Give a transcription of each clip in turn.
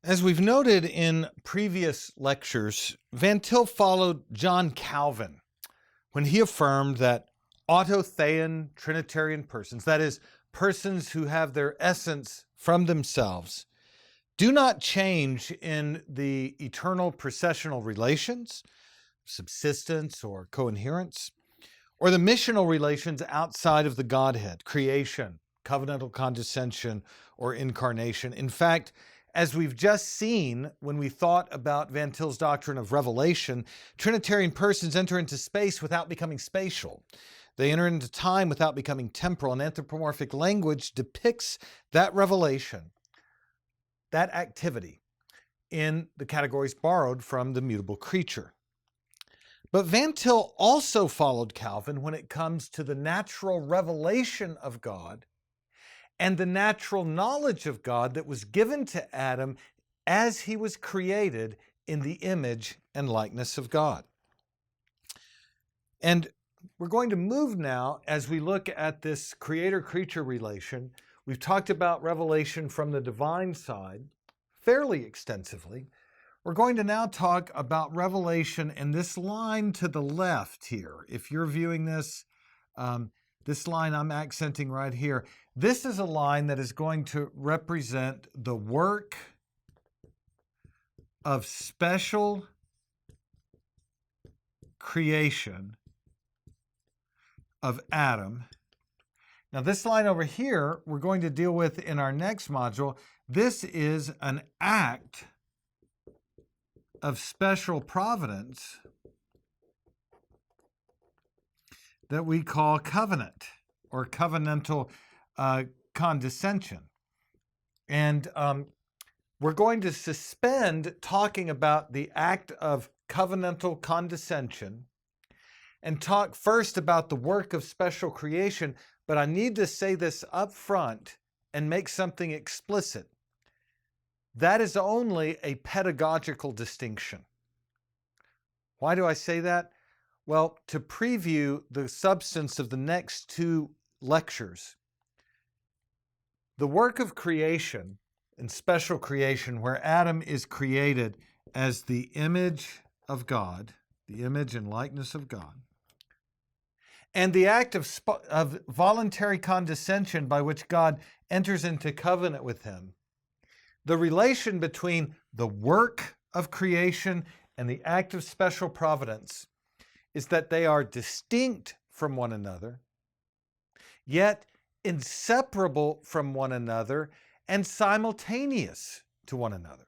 As we've noted in previous lectures, Van Til followed John Calvin when he affirmed that autothean Trinitarian persons, that is, persons who have their essence from themselves, do not change in the eternal processional relations, subsistence or coherence, or the missional relations outside of the Godhead, creation, covenantal condescension, or incarnation. In fact, as we've just seen when we thought about Van Til's doctrine of revelation, Trinitarian persons enter into space without becoming spatial. They enter into time without becoming temporal, and anthropomorphic language depicts that revelation, that activity, in the categories borrowed from the mutable creature. But Van Til also followed Calvin when it comes to the natural revelation of God and the natural knowledge of God that was given to Adam as he was created in the image and likeness of God. And we're going to move now as we look at this creator-creature relation. We've talked about revelation from the divine side fairly extensively. We're going to now talk about revelation in this line to the left here. If you're viewing this, this line I'm accenting right here, this is a line that is going to represent the work of special creation of Adam. Now this line over here, we're going to deal with in our next module. This is an act of special providence that we call covenant or covenantal condescension. And we're going to suspend talking about the act of covenantal condescension and talk first about the work of special creation, but I need to say this up front and make something explicit. That is only a pedagogical distinction. Why do I say that? Well, to preview the substance of the next two lectures, the work of creation and special creation, where Adam is created as the image of God, the image and likeness of God, and the act of voluntary condescension by which God enters into covenant with him, the relation between the work of creation and the act of special providence is that they are distinct from one another, yet inseparable from one another and simultaneous to one another.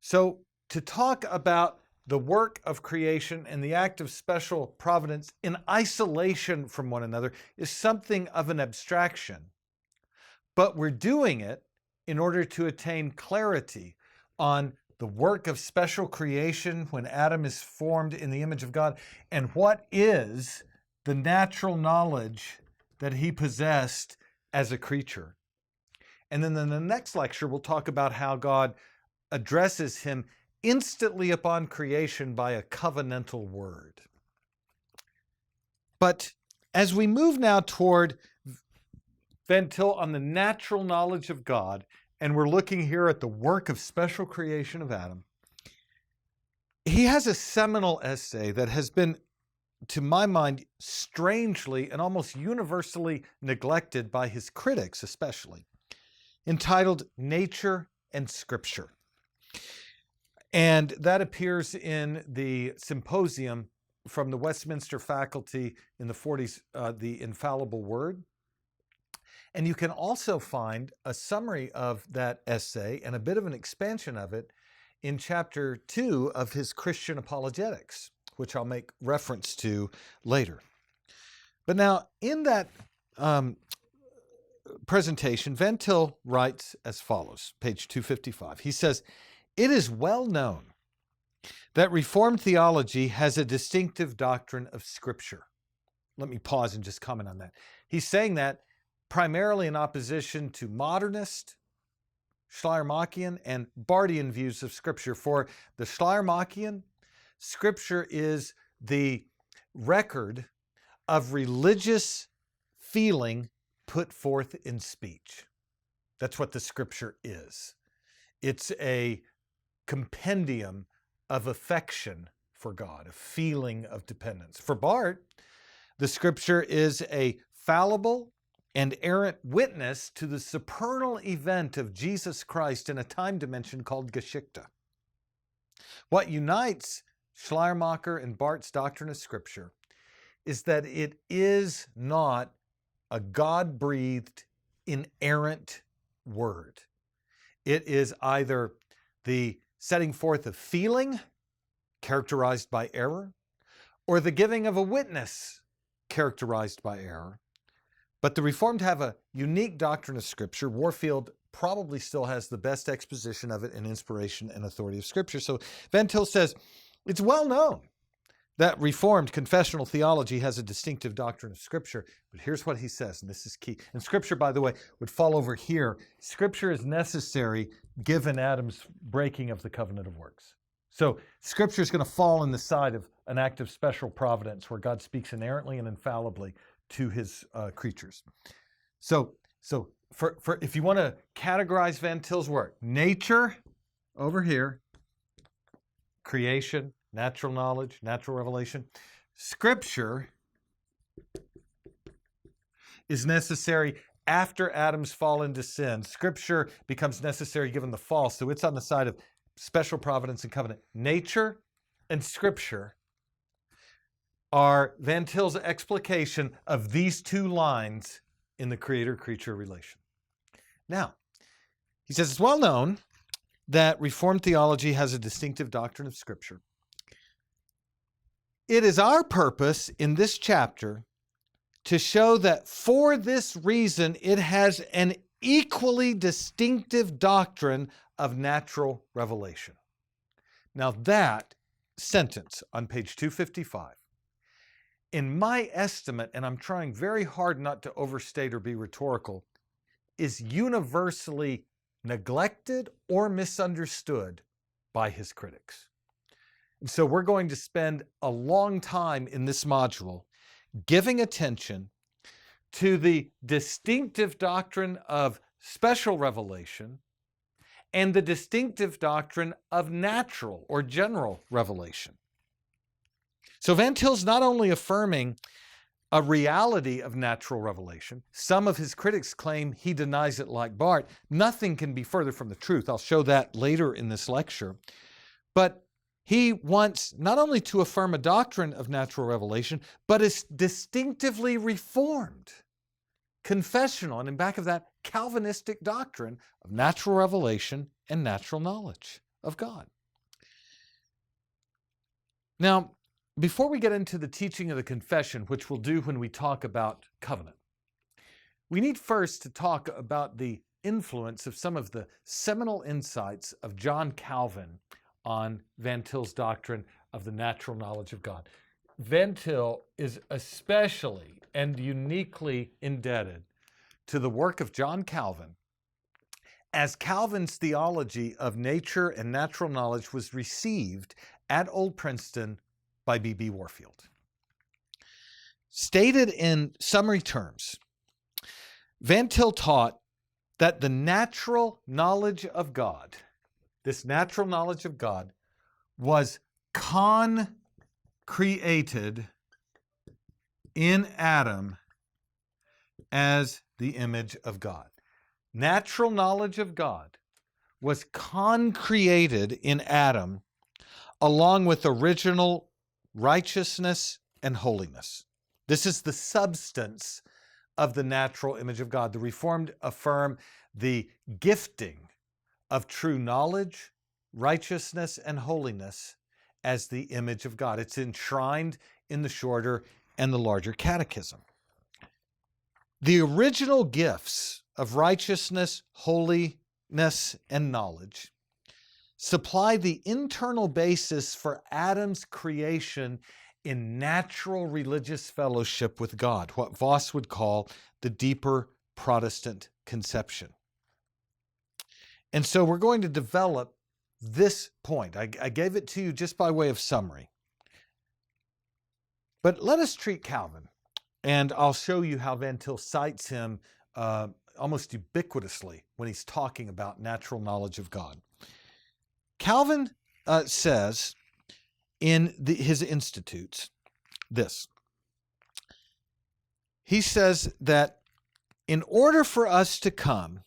So to talk about the work of creation and the act of special providence in isolation from one another is something of an abstraction, but we're doing it in order to attain clarity on the work of special creation when Adam is formed in the image of God and what is the natural knowledge that he possessed as a creature. And then in the next lecture, we'll talk about how God addresses him instantly upon creation by a covenantal word. But as we move now toward Van Til on the natural knowledge of God, and we're looking here at the work of special creation of Adam, he has a seminal essay that has been, to my mind, strangely and almost universally neglected by his critics especially, entitled Nature and Scripture. And that appears in the symposium from the Westminster faculty in the 40s, The Infallible Word. And you can also find a summary of that essay and a bit of an expansion of it in chapter 2 of his Christian Apologetics, which I'll make reference to later. But now, in that presentation, Van Til writes as follows, page 255. He says, "It is well known that Reformed theology has a distinctive doctrine of Scripture." Let me pause and just comment on that. He's saying that primarily in opposition to modernist, Schleiermachian, and Barthian views of Scripture. For the Schleiermachian, Scripture is the record of religious feeling put forth in speech. That's what the Scripture is. It's a compendium of affection for God, a feeling of dependence. For Barth, the Scripture is a fallible and errant witness to the supernal event of Jesus Christ in a time dimension called Geschichte. What unites Schleiermacher and Barth's doctrine of Scripture is that it is not a God-breathed, inerrant word. It is either the setting forth of feeling, characterized by error, or the giving of a witness, characterized by error. But the Reformed have a unique doctrine of Scripture. Warfield probably still has the best exposition of it in Inspiration and Authority of Scripture. So Van Til says, it's well known that Reformed confessional theology has a distinctive doctrine of Scripture. But here's what he says, and this is key. And Scripture, by the way, would fall over here. Scripture is necessary given Adam's breaking of the covenant of works. So Scripture is going to fall on the side of an act of special providence where God speaks inerrantly and infallibly to his creatures. So if you want to categorize Van Til's work, nature over here, creation, natural knowledge, natural revelation. Scripture is necessary after Adam's fall into sin. Scripture becomes necessary given the fall, so it's on the side of special providence and covenant. Nature and Scripture are Van Til's explication of these two lines in the creator-creature relation. Now, he says it's well known that Reformed theology has a distinctive doctrine of Scripture. It is our purpose in this chapter to show that for this reason it has an equally distinctive doctrine of natural revelation. Now that sentence on page 255, in my estimate, and I'm trying very hard not to overstate or be rhetorical, is universally neglected or misunderstood by his critics. And so we're going to spend a long time in this module giving attention to the distinctive doctrine of special revelation and the distinctive doctrine of natural or general revelation. So Van Til's not only affirming a reality of natural revelation, some of his critics claim he denies it like Barth. Nothing can be further from the truth. I'll show that later in this lecture. But he wants not only to affirm a doctrine of natural revelation, but is distinctively Reformed, confessional, and in back of that, Calvinistic doctrine of natural revelation and natural knowledge of God. Now, before we get into the teaching of the confession, which we'll do when we talk about covenant, we need first to talk about the influence of some of the seminal insights of John Calvin on Van Til's doctrine of the natural knowledge of God. Van Til is especially and uniquely indebted to the work of John Calvin, as Calvin's theology of nature and natural knowledge was received at Old Princeton by B.B. Warfield. Stated in summary terms, Van Til taught that the natural knowledge of God, this natural knowledge of God, was concreated in Adam as the image of God. Natural knowledge of God was concreated in Adam along with original righteousness and holiness. This is the substance of the natural image of God. The Reformed affirm the gifting of true knowledge, righteousness, and holiness as the image of God. It's enshrined in the shorter and the larger catechism. The original gifts of righteousness, holiness, and knowledge supply the internal basis for Adam's creation in natural religious fellowship with God, what Voss would call the deeper Protestant conception. And so we're going to develop this point. I gave it to you just by way of summary. But let us treat Calvin, and I'll show you how Van Til cites him almost ubiquitously when he's talking about natural knowledge of God. Calvin says in his Institutes this. He says that in order for us to come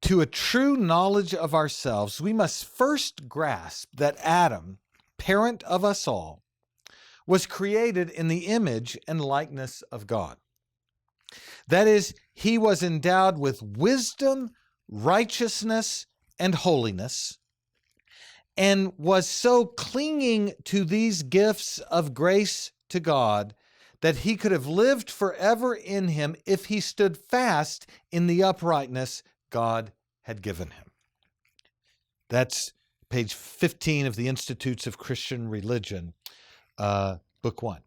to a true knowledge of ourselves, we must first grasp that Adam, parent of us all, was created in the image and likeness of God. That is, he was endowed with wisdom, righteousness, and holiness, and was so clinging to these gifts of grace to God that he could have lived forever in him if he stood fast in the uprightness God had given him. That's page 15 of the Institutes of Christian Religion, book 1.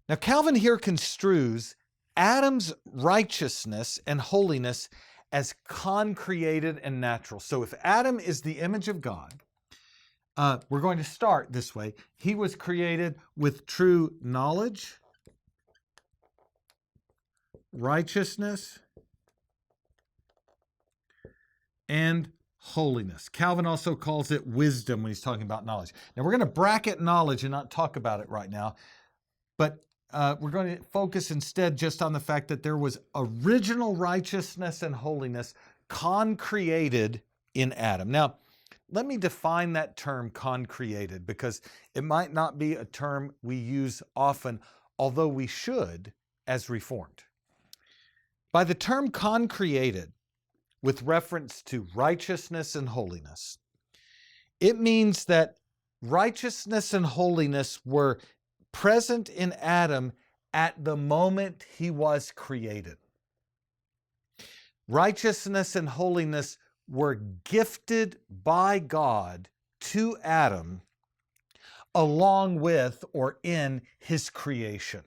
Now, Calvin here construes Adam's righteousness and holiness as concreated and natural. So if Adam is the image of God, we're going to start this way. He was created with true knowledge, righteousness, and holiness. Calvin also calls it wisdom when he's talking about knowledge. Now, we're going to bracket knowledge and not talk about it right now, but we're going to focus instead just on the fact that there was original righteousness and holiness concreated in Adam. Now, let me define that term concreated, because it might not be a term we use often, although we should as Reformed. By the term concreated, with reference to righteousness and holiness, it means that righteousness and holiness were present in Adam at the moment he was created. Righteousness and holiness were gifted by God to Adam along with or in his creation.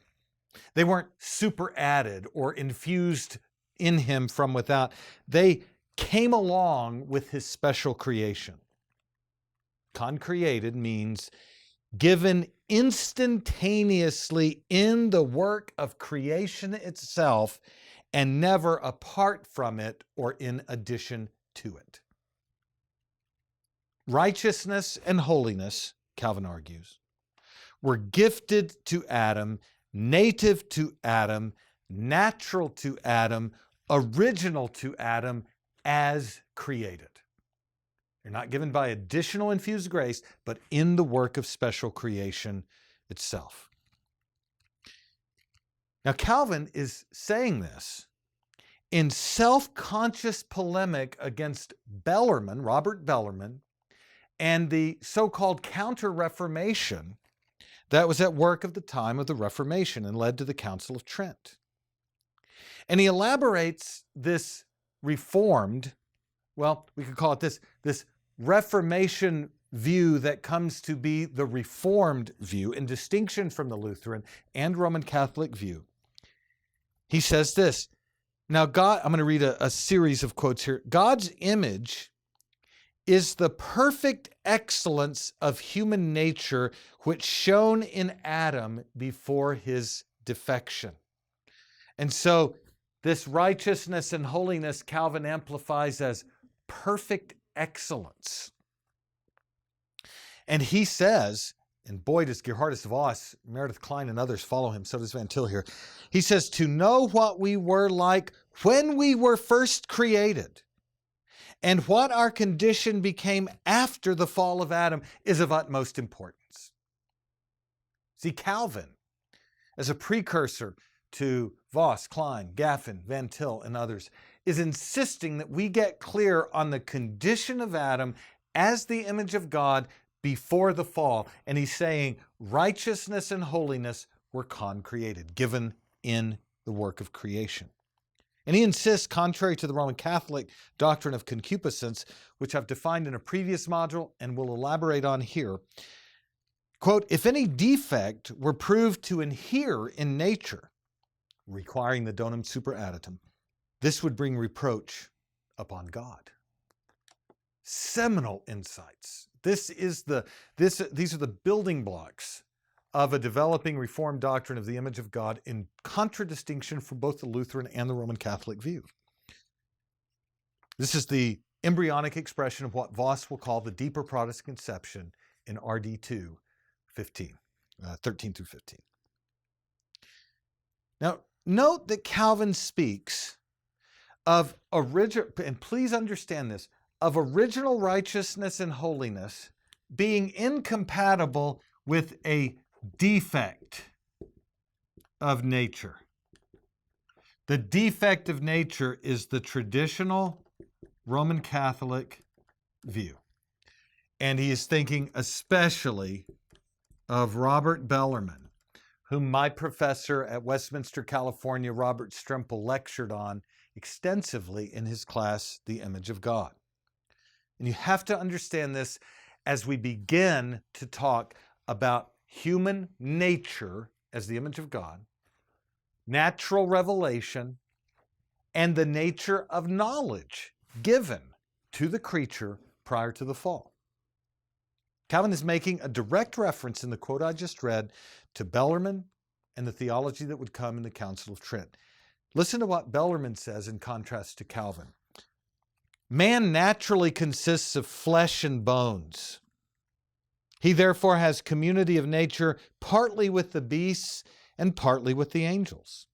They weren't super added or infused in him from without. They came along with his special creation. Concreated means given instantaneously in the work of creation itself and never apart from it or in addition to it. Righteousness and holiness, Calvin argues, were gifted to Adam, native to Adam, natural to Adam, original to Adam as created. They're not given by additional infused grace, but in the work of special creation itself. Now, Calvin is saying this in self-conscious polemic against Bellarmine, Robert Bellarmine, and the so-called Counter-Reformation that was at work at the time of the Reformation and led to the Council of Trent. And he elaborates this reformed, well, we could call it this Reformation view that comes to be the Reformed view in distinction from the Lutheran and Roman Catholic view. He says this. Now, God, I'm going to read a series of quotes here. God's image is the perfect excellence of human nature which shone in Adam before his defection. And so this righteousness and holiness Calvin amplifies as perfect excellence. And he says, and boy does Gerhardus Voss, Meredith Kline, and others follow him, so does Van Til here. He says, to know what we were like when we were first created and what our condition became after the fall of Adam is of utmost importance. See, Calvin, as a precursor to Voss, Kline, Gaffin, Van Til, and others, is insisting that we get clear on the condition of Adam as the image of God before the fall. And he's saying righteousness and holiness were concreated, given in the work of creation. And he insists, contrary to the Roman Catholic doctrine of concupiscence, which I've defined in a previous module and will elaborate on here, quote, if any defect were proved to inhere in nature, requiring the donum super additum, this would bring reproach upon God. Seminal insights. These are the building blocks of a developing Reformed doctrine of the image of God in contradistinction from both the Lutheran and the Roman Catholic view. This is the embryonic expression of what Voss will call the deeper Protestant conception in RD2, 13 through 15. Now, note that Calvin speaks of original, and please understand this, of original righteousness and holiness being incompatible with a defect of nature. The defect of nature is the traditional Roman Catholic view. And he is thinking especially of Robert Bellarmine, whom my professor at Westminster, California, Robert Stremple, lectured on extensively in his class, The Image of God. And you have to understand this as we begin to talk about human nature as the image of God, natural revelation, and the nature of knowledge given to the creature prior to the fall. Calvin is making a direct reference in the quote I just read to Bellarmine and the theology that would come in the Council of Trent. Listen to what Bellarmine says in contrast to Calvin. Man naturally consists of flesh and bones. He therefore has community of nature partly with the beasts and partly with the angels.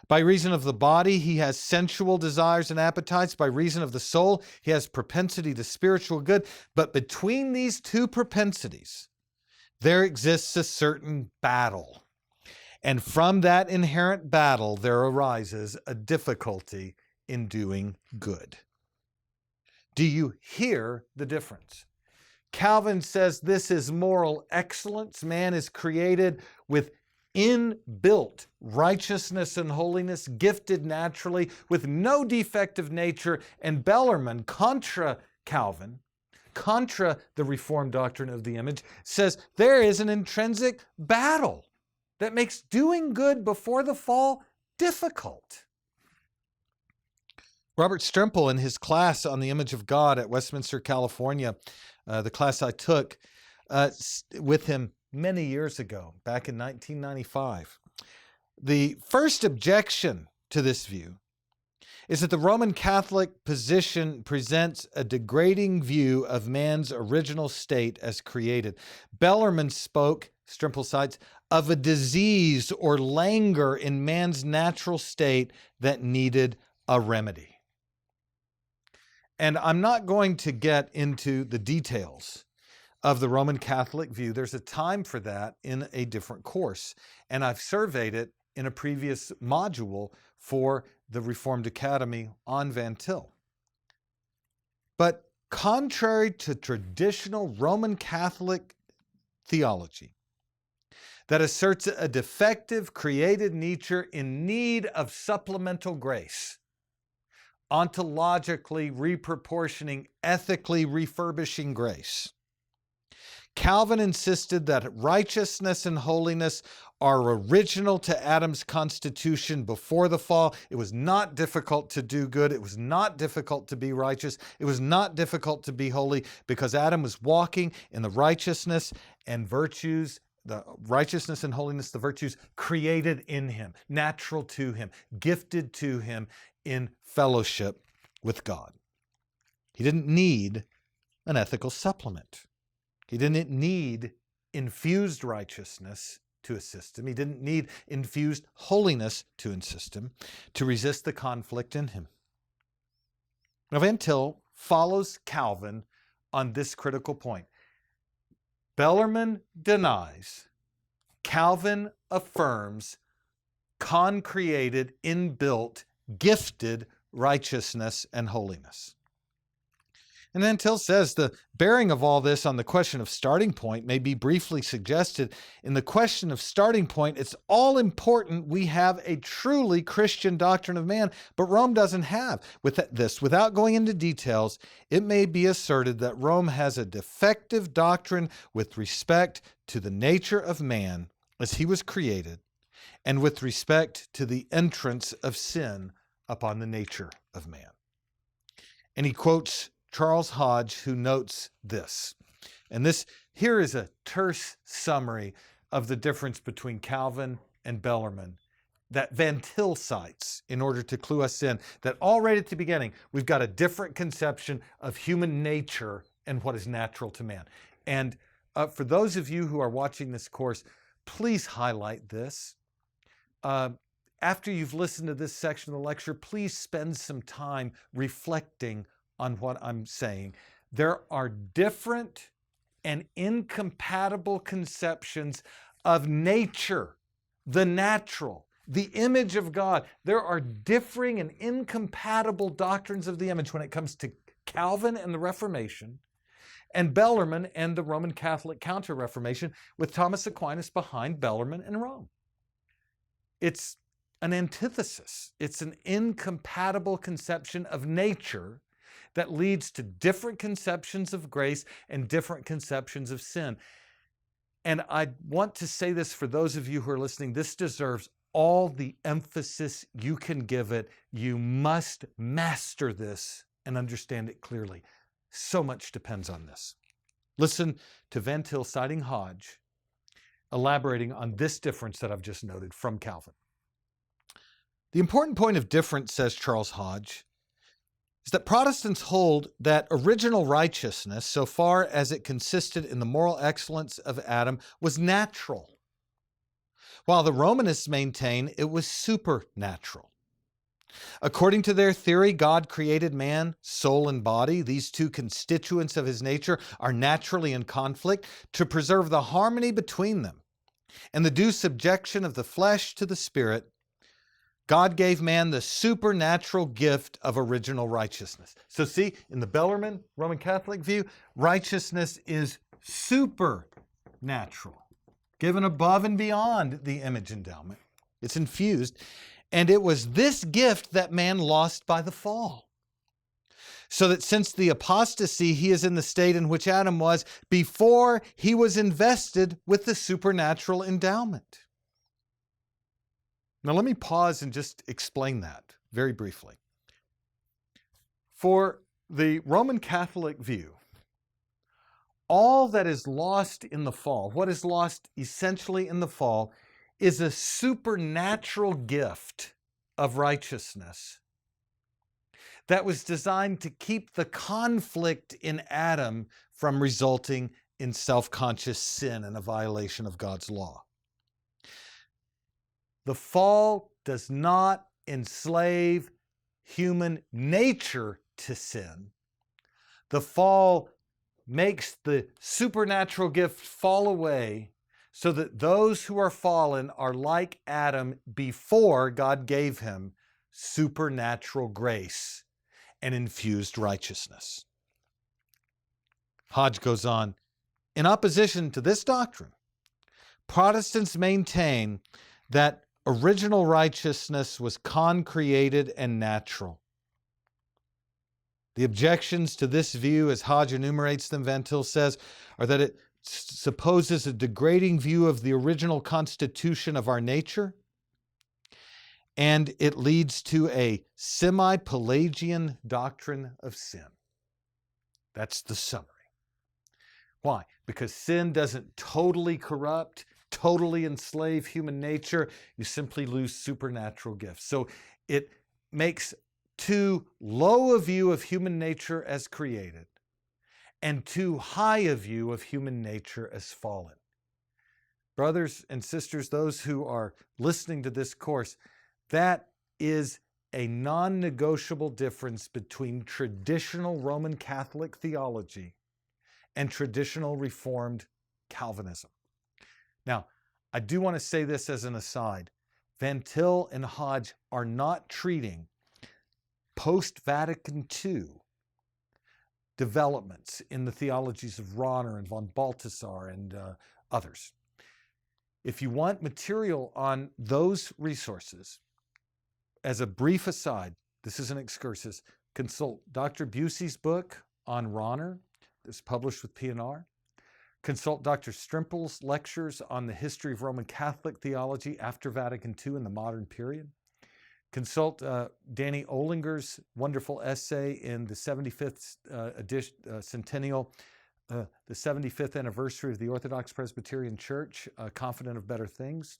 By reason of the body, he has sensual desires and appetites. By reason of the soul, he has propensity to spiritual good. But between these two propensities, there exists a certain battle. And from that inherent battle, there arises a difficulty in doing good. Do you hear the difference? Calvin says this is moral excellence. Man is created with inbuilt righteousness and holiness, gifted naturally, with no defect of nature. And Bellarmine, contra Calvin, contra the Reformed doctrine of the image, says there is an intrinsic battle that makes doing good before the fall difficult. Robert Stremple, in his class on the image of God at Westminster, California, the class I took with him many years ago, back in 1995. The first objection to this view is that the Roman Catholic position presents a degrading view of man's original state as created. Bellarmine spoke, Stremple cites, of a disease or languor in man's natural state that needed a remedy. And I'm not going to get into the details of the Roman Catholic view. There's a time for that in a different course. And I've surveyed it in a previous module for the Reformed Academy on Van Til. But contrary to traditional Roman Catholic theology that asserts a defective created nature in need of supplemental grace, ontologically reproportioning, ethically refurbishing grace, Calvin insisted that righteousness and holiness are original to Adam's constitution before the fall. It was not difficult to do good. It was not difficult to be righteous. It was not difficult to be holy because Adam was walking in the righteousness and virtues, the righteousness and holiness, the virtues created in him, natural to him, gifted to him in fellowship with God. He didn't need an ethical supplement. He didn't need infused righteousness to assist him. He didn't need infused holiness to assist him, to resist the conflict in him. Now, Van Til follows Calvin on this critical point. Bellarmine denies, Calvin affirms concreated, inbuilt, gifted righteousness and holiness. And Van Til says the bearing of all this on the question of starting point may be briefly suggested. In the question of starting point, it's all important we have a truly Christian doctrine of man, but Rome doesn't have. With this, without going into details, it may be asserted that Rome has a defective doctrine with respect to the nature of man as he was created, and with respect to the entrance of sin upon the nature of man. And he quotes Charles Hodge, who notes this. And this here is a terse summary, of the difference between Calvin and Bellarmine that Van Til cites in order to clue us in that already at the beginning, we've got a different conception of human nature and what is natural to man. And for those of you who are watching this course, please highlight this. After you've listened to this section of the lecture, please spend some time reflecting on what I'm saying. There are different and incompatible conceptions of nature, the natural, the image of God. There are differing and incompatible doctrines of the image when it comes to Calvin and the Reformation, and Bellarmine and the Roman Catholic Counter-Reformation, with Thomas Aquinas behind Bellarmine in Rome. It's an antithesis. It's an incompatible conception of nature that leads to different conceptions of grace and different conceptions of sin. And I want to say this for those of you who are listening, this deserves all the emphasis you can give it. You must master this and understand it clearly. So much depends on this. Listen to Van Til citing Hodge, elaborating on this difference that I've just noted from Calvin. The important point of difference, says Charles Hodge, is that Protestants hold that original righteousness, so far as it consisted in the moral excellence of Adam, was natural, while the Romanists maintain it was supernatural. According to their theory, God created man, soul and body. These two constituents of his nature are naturally in conflict. To preserve the harmony between them and the due subjection of the flesh to the spirit, God gave man the supernatural gift of original righteousness. So see, in the Bellarmine Roman Catholic view, righteousness is supernatural, given above and beyond the image endowment. It's infused. And it was this gift that man lost by the fall. So that since the apostasy, he is in the state in which Adam was before he was invested with the supernatural endowment. Now, let me pause and just explain that very briefly. For the Roman Catholic view, all that is lost in the fall, what is lost essentially in the fall, is a supernatural gift of righteousness that was designed to keep the conflict in Adam from resulting in self-conscious sin and a violation of God's law. The fall does not enslave human nature to sin. The fall makes the supernatural gift fall away so that those who are fallen are like Adam before God gave him supernatural grace and infused righteousness. Hodge goes on, in opposition to this doctrine, Protestants maintain that original righteousness was concreated and natural. The objections to this view, as Hodge enumerates them, Van Til says, are that it supposes a degrading view of the original constitution of our nature, and it leads to a semi-Pelagian doctrine of sin. That's the summary. Why? Because sin doesn't totally corrupt, totally enslave human nature. You simply lose supernatural gifts. So it makes too low a view of human nature as created and too high a view of human nature as fallen. Brothers and sisters, those who are listening to this course, that is a non-negotiable difference between traditional Roman Catholic theology and traditional Reformed Calvinism. Now, I do want to say this as an aside. Van Til and Hodge are not treating post-Vatican II developments in the theologies of Rahner and von Balthasar and others. If you want material on those resources, as a brief aside, this is an excursus, consult Dr. Busey's book on Rahner, that's published with P&R. Consult Dr. Strimpel's lectures on the history of Roman Catholic theology after Vatican II in the modern period. Consult Danny Olinger's wonderful essay in the 75th centennial the 75th anniversary of the Orthodox Presbyterian Church, Confident of Better Things.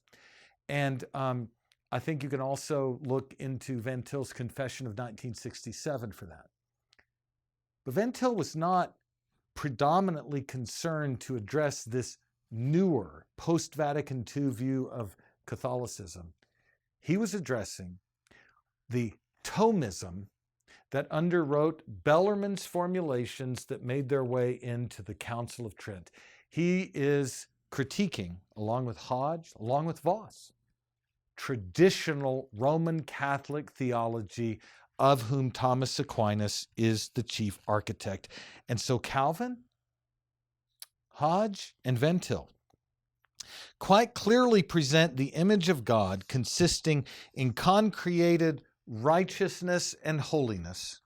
And I think you can also look into Van Til's Confession of 1967 for that. But Van Til was not predominantly concerned to address this newer post-Vatican II view of Catholicism. He was addressing the Thomism that underwrote Bellarmine's formulations that made their way into the Council of Trent. He is critiquing, along with Hodge, along with Voss, traditional Roman Catholic theology of whom Thomas Aquinas is the chief architect. And so Calvin, Hodge, and Van Til quite clearly present the image of God consisting in concreated righteousness and holiness,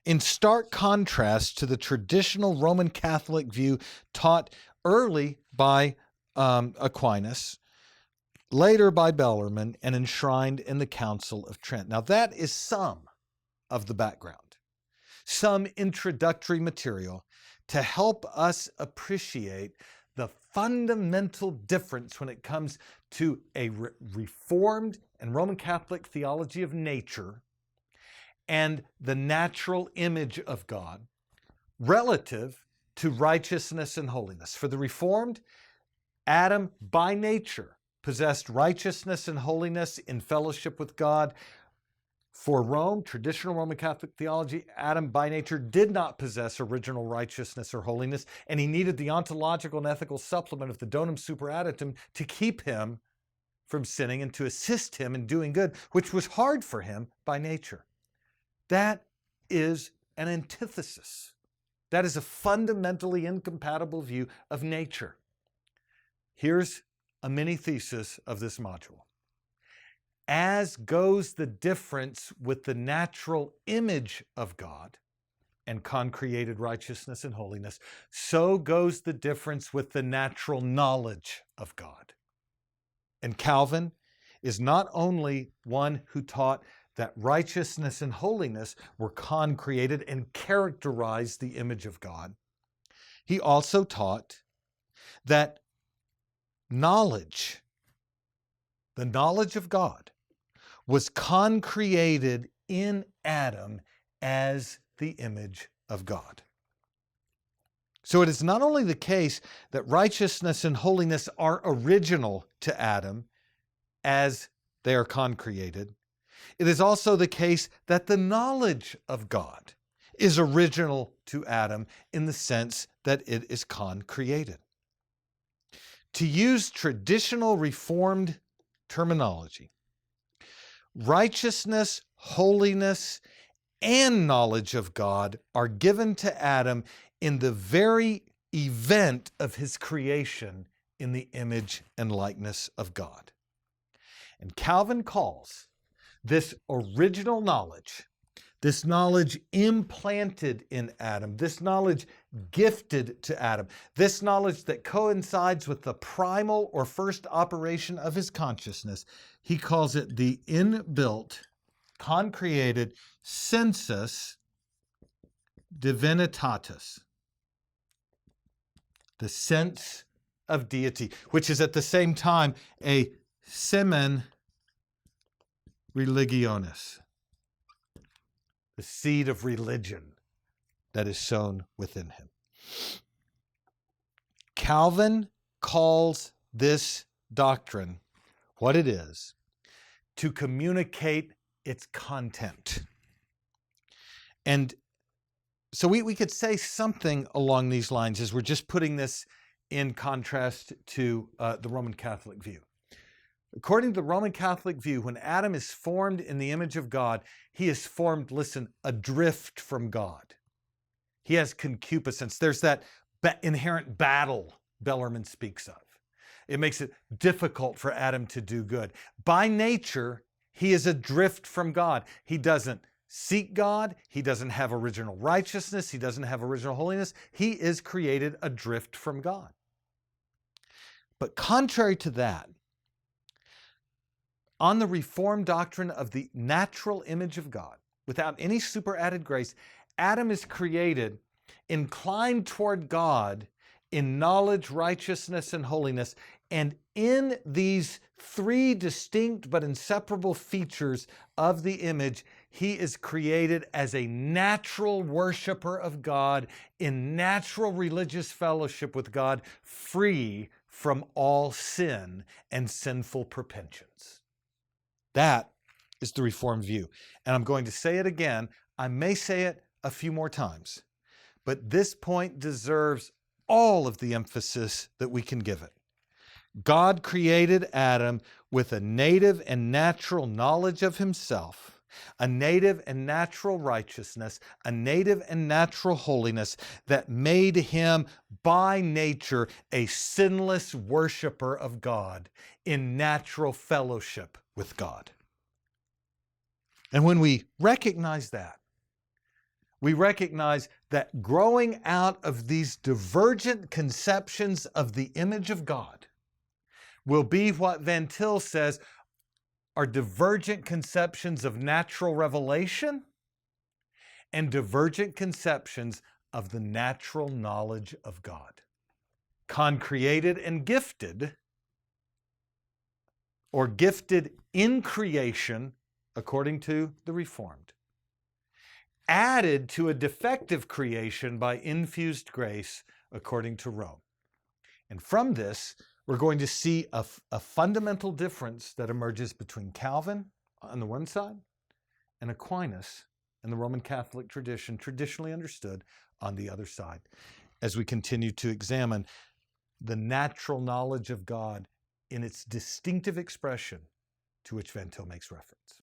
in stark contrast to the traditional Roman Catholic view taught early by Aquinas, later by Bellarmine, and enshrined in the Council of Trent. Now that is some of the background, some introductory material to help us appreciate the fundamental difference when it comes to a Reformed and Roman Catholic theology of nature and the natural image of God relative to righteousness and holiness. For the Reformed, Adam by nature possessed righteousness and holiness in fellowship with God. For Rome, traditional Roman Catholic theology, Adam by nature did not possess original righteousness or holiness, and he needed the ontological and ethical supplement of the donum superadditum to keep him from sinning and to assist him in doing good, which was hard for him by nature. That is an antithesis. That is a fundamentally incompatible view of nature. Here's a mini thesis of this module. As goes the difference with the natural image of God and concreated righteousness and holiness, so goes the difference with the natural knowledge of God. And Calvin is not only one who taught that righteousness and holiness were concreated and characterized the image of God, he also taught that knowledge, the knowledge of God, was concreated in Adam as the image of God. So it is not only the case that righteousness and holiness are original to Adam as they are concreated, it is also the case that the knowledge of God is original to Adam in the sense that it is concreated. To use traditional Reformed terminology, righteousness, holiness, and knowledge of God are given to Adam in the very event of his creation in the image and likeness of God. And Calvin calls this original knowledge, this knowledge implanted in Adam, this knowledge gifted to Adam, this knowledge that coincides with the primal or first operation of his consciousness, he calls it the inbuilt, concreated sensus divinitatis, the sense of deity, which is at the same time a semen religionis, the seed of religion that is sown within him. Calvin calls this doctrine what it is to communicate its content. And so we could say something along these lines as we're just putting this in contrast to the Roman Catholic view. According to the Roman Catholic view, when Adam is formed in the image of God, he is formed, listen, adrift from God. He has concupiscence. There's that inherent battle Bellarmine speaks of. It makes it difficult for Adam to do good. By nature, he is adrift from God. He doesn't seek God. He doesn't have original righteousness. He doesn't have original holiness. He is created adrift from God. But contrary to that, on the Reformed doctrine of the natural image of God, without any superadded grace, Adam is created inclined toward God in knowledge, righteousness, and holiness. And in these three distinct but inseparable features of the image, he is created as a natural worshiper of God in natural religious fellowship with God, free from all sin and sinful propensions. That is the Reformed view. And I'm going to say it again. I may say it a few more times, but this point deserves all of the emphasis that we can give it. God created Adam with a native and natural knowledge of himself, a native and natural righteousness, a native and natural holiness that made him by nature a sinless worshiper of God in natural fellowship with God. And when we recognize that, we recognize that growing out of these divergent conceptions of the image of God will be what Van Til says are divergent conceptions of natural revelation and divergent conceptions of the natural knowledge of God. Concreated and gifted, or gifted in creation, according to the Reformed, added to a defective creation by infused grace, according to Rome. And from this, we're going to see a fundamental difference that emerges between Calvin on the one side and Aquinas and the Roman Catholic tradition, traditionally understood, on the other side, as we continue to examine the natural knowledge of God in its distinctive expression to which Van Til makes reference.